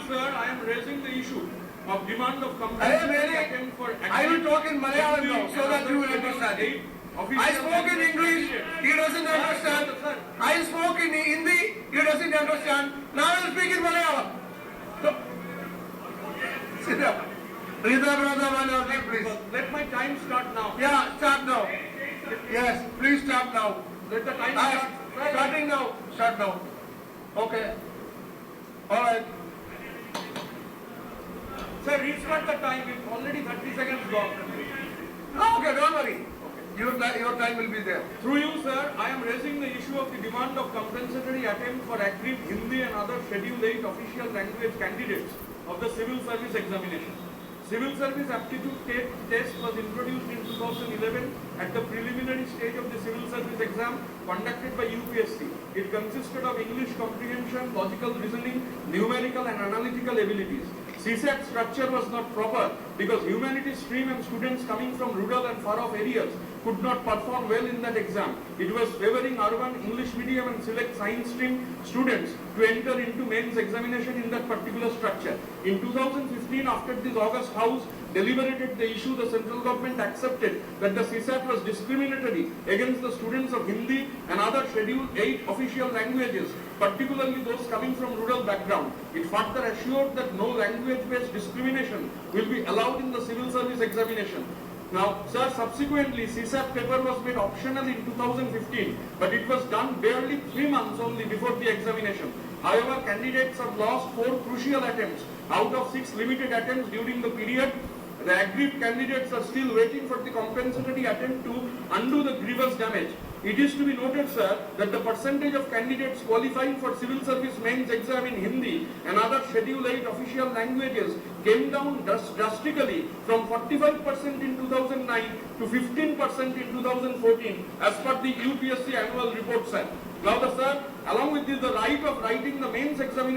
sir, I am raising the issue of demand of Hey, compensatory Mary, attempt for I will talk in Malayalam now so that you will Schedule understand. eight official I spoke in English, he doesn't understand. Sir, I spoke in Hindi, he doesn't understand. Now I will speak in Malayalam. So, sit down. Rita Brother Manoji, please. let my time start now. Yeah, start now. Yes, please start now. Let the time Ah, start. starting now. Start now. Okay. All right. Sir, restart the time. It's already 30 seconds gone. Okay, don't worry. Your time will be there. Through you, sir, I am raising the issue of the demand of compensatory attempt for aggrieved Hindi and other Schedule 8 official language candidates of the civil service examination. Civil service aptitude test was introduced in 2011 at the preliminary stage of the civil service exam conducted by UPSC. It consisted of English comprehension, logical reasoning, numerical and analytical abilities. CSAT structure was not proper because humanities stream and students coming from rural and far-off areas could not perform well in that exam. It was favoring urban English medium and select science stream students to enter into mains examination in that particular structure. In 2015, after this August House deliberated the issue, the central government accepted that the CSAT was discriminatory against the students of Hindi and other Schedule 8 official languages, particularly those coming from rural background. It further assured that no language-based discrimination will be allowed in the civil service examination. Now, sir, subsequently, CSAT paper was made optional in 2015, but it was done barely 3 months only before the examination. However, candidates have lost 4 crucial attempts out of 6 limited attempts during the period. The aggrieved candidates are still waiting for the compensatory attempt to undo the grievous damage. It is to be noted, sir, that the percentage of candidates qualifying for civil service mains exam in Hindi and other Schedule 8 official languages came down drastically from 45% in 2009 to 15% in 2014 as per the UPSC annual report, sir. Now, sir, along with this, the right of writing the mains examination